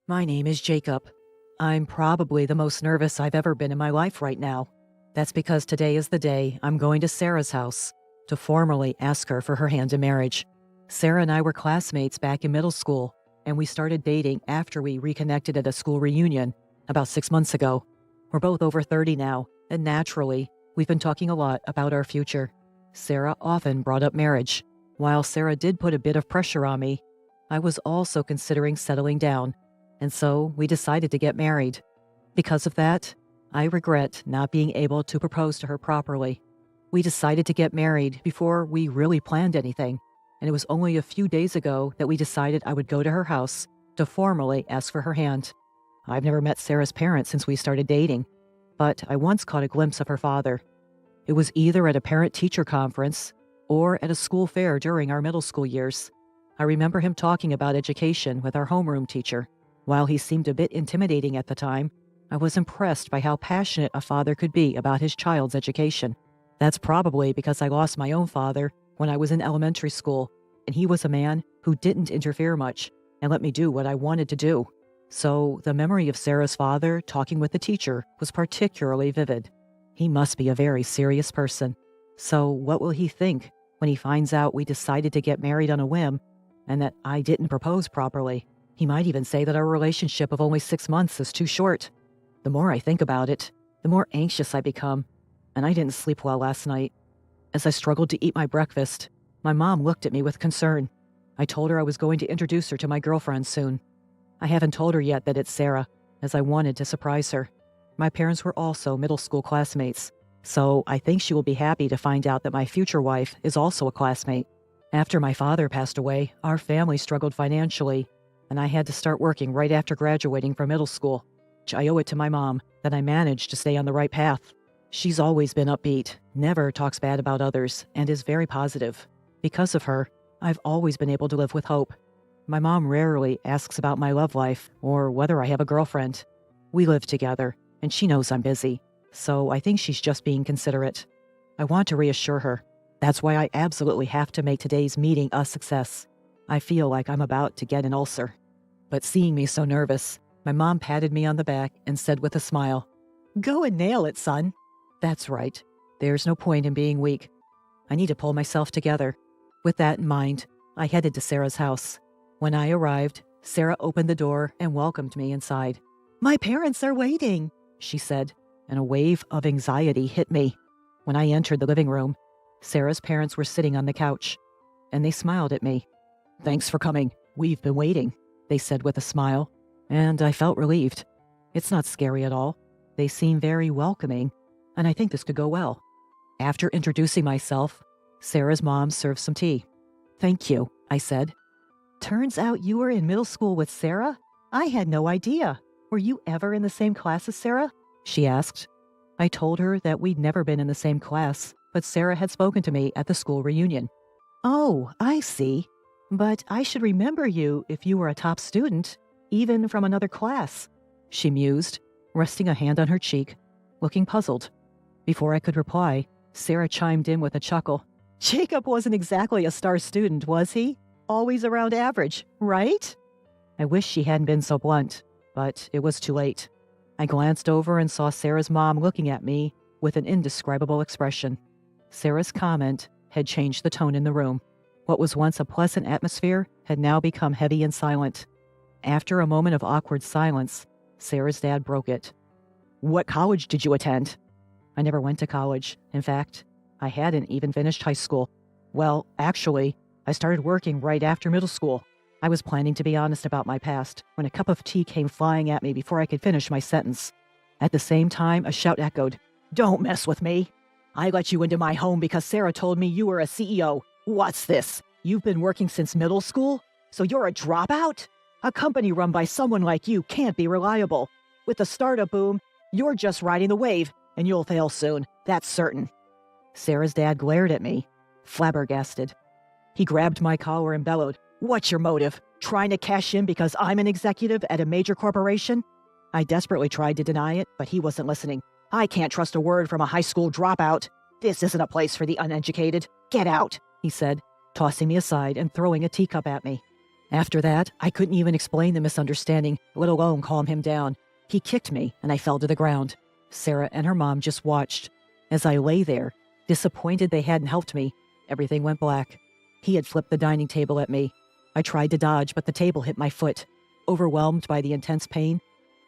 My name is Jacob. I'm probably the most nervous I've ever been in my life right now. That's because today is the day I'm going to Sarah's house to formally ask her for her hand in marriage. Sarah and I were classmates back in middle school, and we started dating after we reconnected at a school reunion about 6 months ago. We're both over 30 now, and naturally, we've been talking a lot about our future. Sarah often brought up marriage. While Sarah did put a bit of pressure on me, I was also considering settling down, and so we decided to get married. Because of that, I regret not being able to propose to her properly. We decided to get married before we really planned anything, and it was only a few days ago that we decided I would go to her house to formally ask for her hand. I've never met Sarah's parents since we started dating, but I once caught a glimpse of her father. It was either at a parent-teacher conference or at a school fair during our middle school years. I remember him talking about education with our homeroom teacher. While he seemed a bit intimidating at the time, I was impressed by how passionate a father could be about his child's education. That's probably because I lost my own father when I was in elementary school, and he was a man who didn't interfere much and let me do what I wanted to do. So the memory of Sarah's father talking with the teacher was particularly vivid. He must be a very serious person. So what will he think when he finds out we decided to get married on a whim and that I didn't propose properly? He might even say that our relationship of only 6 months is too short. The more I think about it, the more anxious I become, and I didn't sleep well last night. As I struggled to eat my breakfast, my mom looked at me with concern. I told her I was going to introduce her to my girlfriend soon. I haven't told her yet that it's Sarah, as I wanted to surprise her. My parents were also middle school classmates, so I think she will be happy to find out that my future wife is also a classmate. After my father passed away, our family struggled financially, and I had to start working right after graduating from middle school. I owe it to my mom that I managed to stay on the right path. She's always been upbeat, never talks bad about others, and is very positive. Because of her, I've always been able to live with hope. My mom rarely asks about my love life or whether I have a girlfriend. We live together, and she knows I'm busy, so I think she's just being considerate. I want to reassure her. That's why I absolutely have to make today's meeting a success. I feel like I'm about to get an ulcer. But seeing me so nervous, my mom patted me on the back and said with a smile, "Go and nail it, son." That's right. There's no point in being weak. I need to pull myself together. With that in mind, I headed to Sarah's house. When I arrived, Sarah opened the door and welcomed me inside. "My parents are waiting," she said, and a wave of anxiety hit me. When I entered the living room, Sarah's parents were sitting on the couch, and they smiled at me. "Thanks for coming. We've been waiting," they said with a smile, and I felt relieved. It's not scary at all. They seem very welcoming, and I think this could go well. After introducing myself, Sarah's mom served some tea. "Thank you," I said. "Turns out you were in middle school with Sarah? I had no idea. Were you ever in the same class as Sarah?" she asked. I told her that we'd never been in the same class, but Sarah had spoken to me at the school reunion. "Oh, I see. But I should remember you if you were a top student, even from another class," she mused, resting a hand on her cheek, looking puzzled. Before I could reply, Sarah chimed in with a chuckle. "Jacob wasn't exactly a star student, was he? Always around average, right?" I wish she hadn't been so blunt, but it was too late. I glanced over and saw Sarah's mom looking at me with an indescribable expression. Sarah's comment had changed the tone in the room. What was once a pleasant atmosphere had now become heavy and silent. After a moment of awkward silence, Sarah's dad broke it. "What college did you attend?" I never went to college. In fact, I hadn't even finished high school. Well, actually, I started working right after middle school. I was planning to be honest about my past when a cup of tea came flying at me before I could finish my sentence. At the same time, a shout echoed, "Don't mess with me. I let you into my home because Sarah told me you were a CEO. What's this? You've been working since middle school? So you're a dropout? A company run by someone like you can't be reliable. With the startup boom, you're just riding the wave, and you'll fail soon. That's certain." Sarah's dad glared at me, flabbergasted. He grabbed my collar and bellowed, "What's your motive? Trying to cash in because I'm an executive at a major corporation?" I desperately tried to deny it, but he wasn't listening. "I can't trust a word from a high school dropout. This isn't a place for the uneducated. Get out," he said, tossing me aside and throwing a teacup at me. After that, I couldn't even explain the misunderstanding, let alone calm him down. He kicked me, and I fell to the ground. Sarah and her mom just watched. As I lay there, disappointed they hadn't helped me, everything went black. He had flipped the dining table at me. I tried to dodge, but the table hit my foot. Overwhelmed by the intense pain,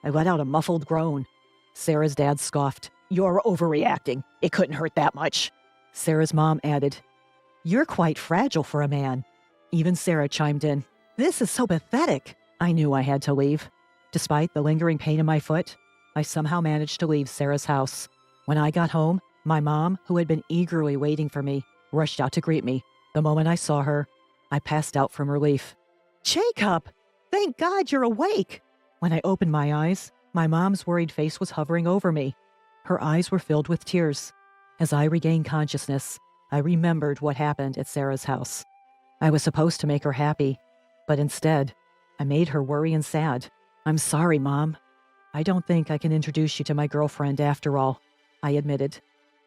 I let out a muffled groan. Sarah's dad scoffed. "You're overreacting. It couldn't hurt that much." Sarah's mom added, "You're quite fragile for a man." Even Sarah chimed in. "This is so pathetic." I knew I had to leave. Despite the lingering pain in my foot, I somehow managed to leave Sarah's house. When I got home, my mom, who had been eagerly waiting for me, rushed out to greet me. The moment I saw her, I passed out from relief. "Jacob! Thank God you're awake!" When I opened my eyes, my mom's worried face was hovering over me. Her eyes were filled with tears. As I regained consciousness, I remembered what happened at Sarah's house. I was supposed to make her happy, but instead, I made her worry and sad. "I'm sorry, Mom. I don't think I can introduce you to my girlfriend after all," I admitted.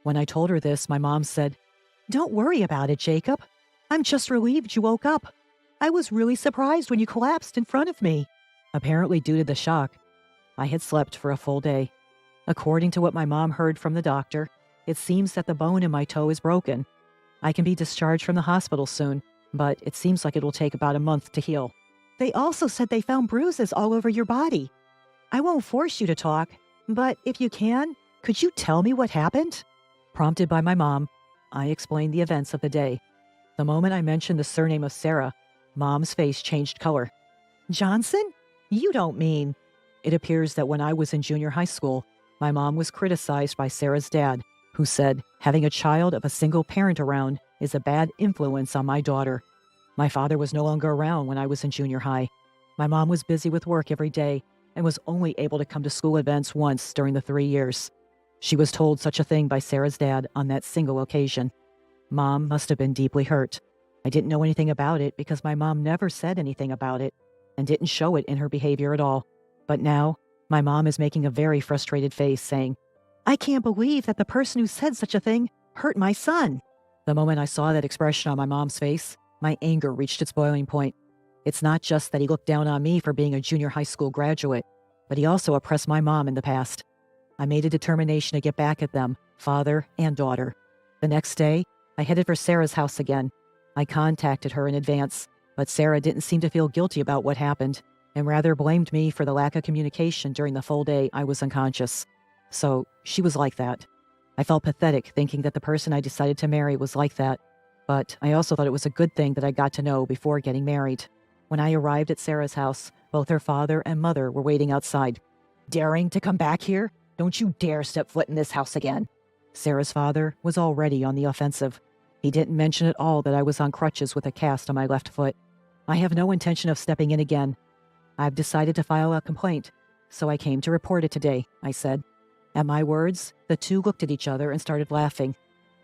When I told her this, my mom said, "Don't worry about it, Jacob. I'm just relieved you woke up. I was really surprised when you collapsed in front of me." Apparently, due to the shock, I had slept for a full day. According to what my mom heard from the doctor, it seems that the bone in my toe is broken. I can be discharged from the hospital soon, but it seems like it will take about a month to heal. They also said they found bruises all over your body. I won't force you to talk, but if you can, could you tell me what happened? Prompted by my mom, I explained the events of the day. The moment I mentioned the surname of Sarah, Mom's face changed color. "Johnson? You don't mean..." It appears that when I was in junior high school, my mom was criticized by Sarah's dad, who said having a child of a single parent around is a bad influence on my daughter. My father was no longer around when I was in junior high. My mom was busy with work every day and was only able to come to school events once during the 3 years. She was told such a thing by Sarah's dad on that single occasion. Mom must have been deeply hurt. I didn't know anything about it because my mom never said anything about it and didn't show it in her behavior at all. But now, my mom is making a very frustrated face, saying, "I can't believe that the person who said such a thing hurt my son." The moment I saw that expression on my mom's face, my anger reached its boiling point. It's not just that he looked down on me for being a junior high school graduate, but he also oppressed my mom in the past. I made a determination to get back at them, father and daughter. The next day, I headed for Sarah's house again. I contacted her in advance, but Sarah didn't seem to feel guilty about what happened, and rather blamed me for the lack of communication during the full day I was unconscious. So she was like that. I felt pathetic thinking that the person I decided to marry was like that, but I also thought it was a good thing that I got to know before getting married. When I arrived at Sarah's house, both her father and mother were waiting outside. "Daring to come back here? Don't you dare step foot in this house again." Sarah's father was already on the offensive. He didn't mention at all that I was on crutches with a cast on my left foot. "I have no intention of stepping in again. I've decided to file a complaint, so I came to report it today," I said. At my words, the two looked at each other and started laughing.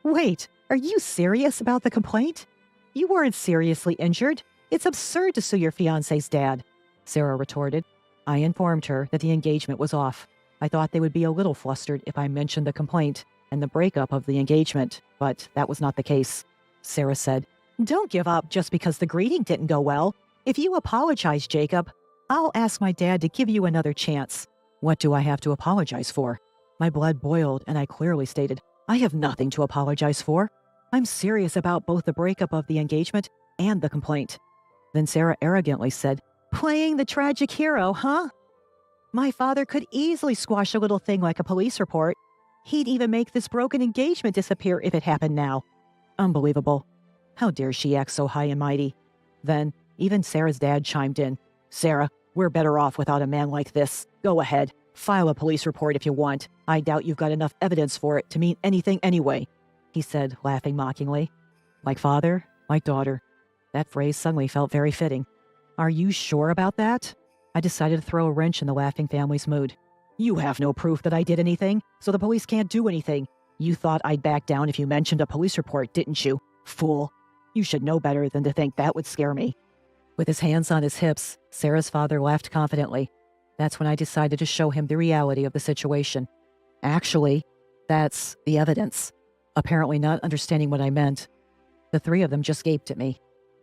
"Wait, are you serious about the complaint? You weren't seriously injured. It's absurd to sue your fiancé's dad," Sarah retorted. I informed her that the engagement was off. I thought they would be a little flustered if I mentioned the complaint and the breakup of the engagement, but that was not the case. Sarah said, "Don't give up just because the greeting didn't go well. If you apologize, Jacob, I'll ask my dad to give you another chance." "What do I have to apologize for?" My blood boiled and I clearly stated, "I have nothing to apologize for. I'm serious about both the breakup of the engagement and the complaint." Then Sarah arrogantly said, "Playing the tragic hero, huh? My father could easily squash a little thing like a police report. He'd even make this broken engagement disappear if it happened now." Unbelievable. How dare she act so high and mighty? Then, even Sarah's dad chimed in. "Sarah, we're better off without a man like this. Go ahead. File a police report if you want. I doubt you've got enough evidence for it to mean anything anyway," he said, laughing mockingly. Like father, like daughter. That phrase suddenly felt very fitting. "Are you sure about that?" I decided to throw a wrench in the laughing family's mood. "You have no proof that I did anything, so the police can't do anything. You thought I'd back down if you mentioned a police report, didn't you? Fool. You should know better than to think that would scare me." With his hands on his hips, Sarah's father laughed confidently. That's when I decided to show him the reality of the situation. "Actually, that's the evidence." Apparently not understanding what I meant, the three of them just gaped at me.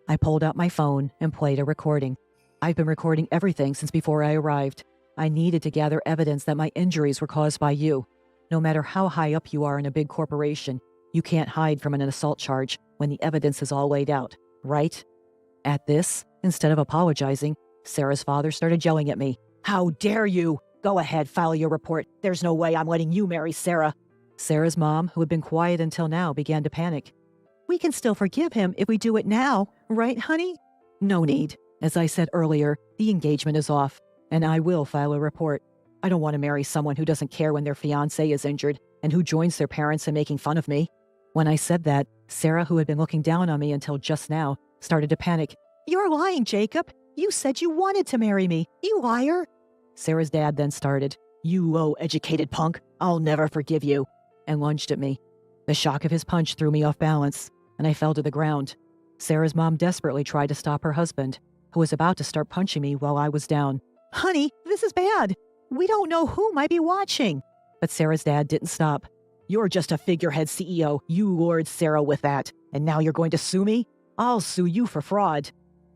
I pulled out my phone and played a recording. I've been recording everything since before I arrived. I needed to gather evidence that my injuries were caused by you. No matter how high up you are in a big corporation, you can't hide from an assault charge when the evidence is all laid out, right?" At this, instead of apologizing, Sarah's father started yelling at me. "How dare you! Go ahead, file your report. There's no way I'm letting you marry Sarah." Sarah's mom, who had been quiet until now, began to panic. "We can still forgive him if we do it now, right, honey?" "No need. As I said earlier, the engagement is off, and I will file a report. I don't want to marry someone who doesn't care when their fiancé is injured and who joins their parents in making fun of me." When I said that, Sarah, who had been looking down on me until just now, started to panic. "You're lying, Jacob. You said you wanted to marry me. You liar." Sarah's dad then started, "You low-educated punk. I'll never forgive you," and lunged at me. The shock of his punch threw me off balance, and I fell to the ground. Sarah's mom desperately tried to stop her husband, who was about to start punching me while I was down. "Honey, this is bad. We don't know who might be watching." But Sarah's dad didn't stop. "You're just a figurehead CEO. You lured Sarah with that. And now you're going to sue me? I'll sue you for fraud.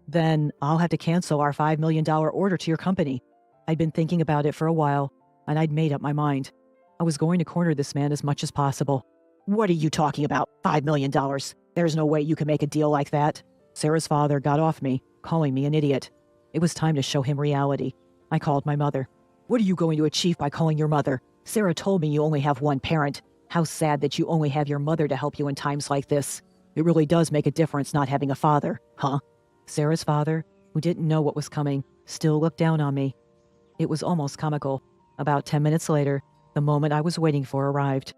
Then I'll have to cancel our $5 million order to your company." I'd been thinking about it for a while, and I'd made up my mind. I was going to corner this man as much as possible. "What are you talking about? $5 million? There's no way you can make a deal like that." Sarah's father got off me, calling me an idiot. It was time to show him reality. I called my mother. "What are you going to achieve by calling your mother? Sarah told me you only have one parent. How sad that you only have your mother to help you in times like this. It really does make a difference not having a father, huh?" Sarah's father, who didn't know what was coming, still looked down on me. It was almost comical. About 10 minutes later, the moment I was waiting for arrived.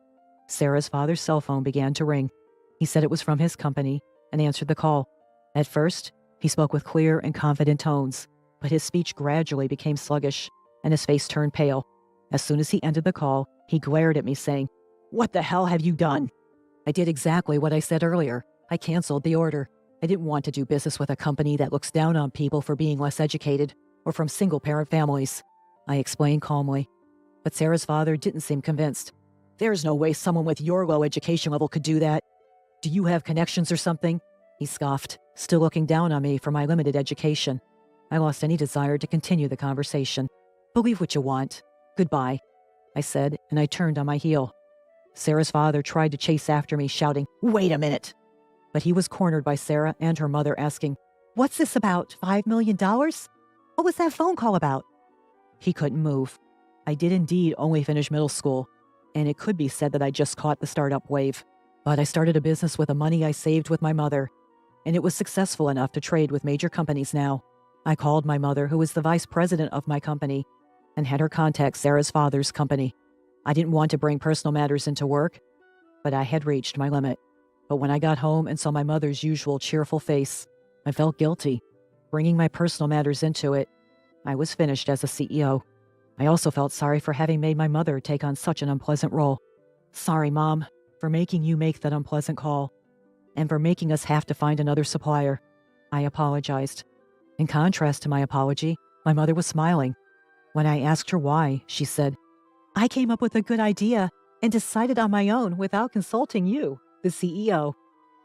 Sarah's father's cell phone began to ring. He said it was from his company and answered the call. At first, he spoke with clear and confident tones, but his speech gradually became sluggish, and his face turned pale. As soon as he ended the call, he glared at me saying, "What the hell have you done?" I did exactly what I said earlier. I canceled the order. I didn't want to do business with a company that looks down on people for being less educated or from single-parent families. I explained calmly. But Sarah's father didn't seem convinced. "There's no way someone with your low education level could do that. Do you have connections or something?" He scoffed, still looking down on me for my limited education. I lost any desire to continue the conversation. "Believe what you want. Goodbye," I said, and I turned on my heel. Sarah's father tried to chase after me, shouting, "Wait a minute." But he was cornered by Sarah and her mother asking, "What's this about, $5 million? What was that phone call about?" He couldn't move. I did indeed only finish middle school, and it could be said that I just caught the startup wave. But I started a business with the money I saved with my mother, and it was successful enough to trade with major companies now. I called my mother, who was the vice president of my company, and had her contact Sarah's father's company. I didn't want to bring personal matters into work, but I had reached my limit. But when I got home and saw my mother's usual cheerful face, I felt guilty. Bringing my personal matters into it, I was finished as a CEO. I also felt sorry for having made my mother take on such an unpleasant role. "Sorry, Mom, for making you make that unpleasant call, and for making us have to find another supplier." I apologized. In contrast to my apology, my mother was smiling. When I asked her why, she said, "I came up with a good idea and decided on my own without consulting you, the CEO."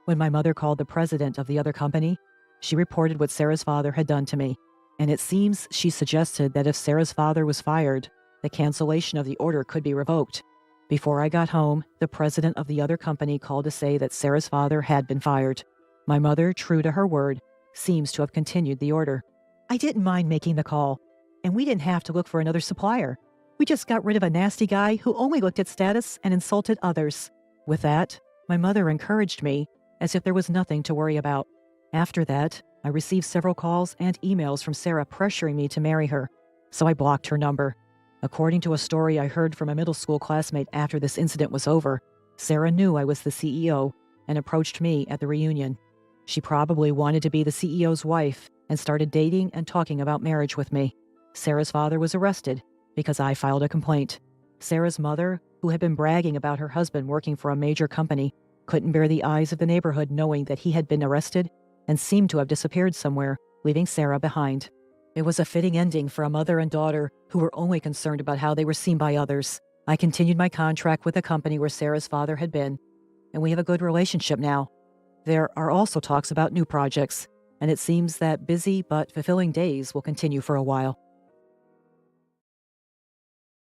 When my mother called the president of the other company, she reported what Sarah's father had done to me. And it seems she suggested that if Sarah's father was fired, the cancellation of the order could be revoked. Before I got home, the president of the other company called to say that Sarah's father had been fired. My mother, true to her word, seems to have continued the order. I didn't mind making the call, and we didn't have to look for another supplier. We just got rid of a nasty guy who only looked at status and insulted others. With that, my mother encouraged me, as if there was nothing to worry about. After that, I received several calls and emails from Sarah pressuring me to marry her, so I blocked her number. According to a story I heard from a middle school classmate after this incident was over, Sarah knew I was the CEO and approached me at the reunion. She probably wanted to be the CEO's wife and started dating and talking about marriage with me. Sarah's father was arrested because I filed a complaint. Sarah's mother, who had been bragging about her husband working for a major company, couldn't bear the eyes of the neighborhood knowing that he had been arrested and seemed to have disappeared somewhere, leaving Sarah behind. It was a fitting ending for a mother and daughter who were only concerned about how they were seen by others. I continued my contract with the company where Sarah's father had been, and we have a good relationship now. There are also talks about new projects, and it seems that busy but fulfilling days will continue for a while.